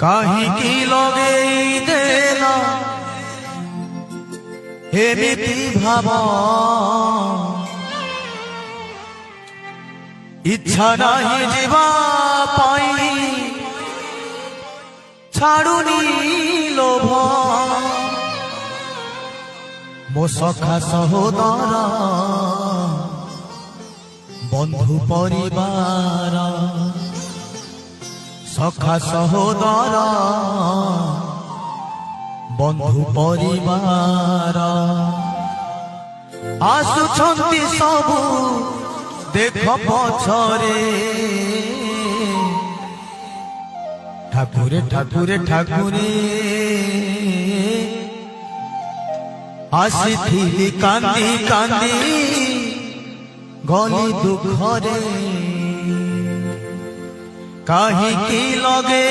কাহিকি লগেই দেলা এমিতি ভাব ইচ্ছা নাহি ଯିବା ପାଇଁ ଛାଡୁନି লোভ ମୋ ସଖା ସହୋଦର বন্ধু পরিবার সখা সহোদর বন্ধু পরিবার আসুছন্তি সবু দেখ পছরে ঠাকুরে ঠাকুরে ঠাকুরে আসিথিলি কান্দি কান্দি গলি দুঃখরে কাহিকি লগে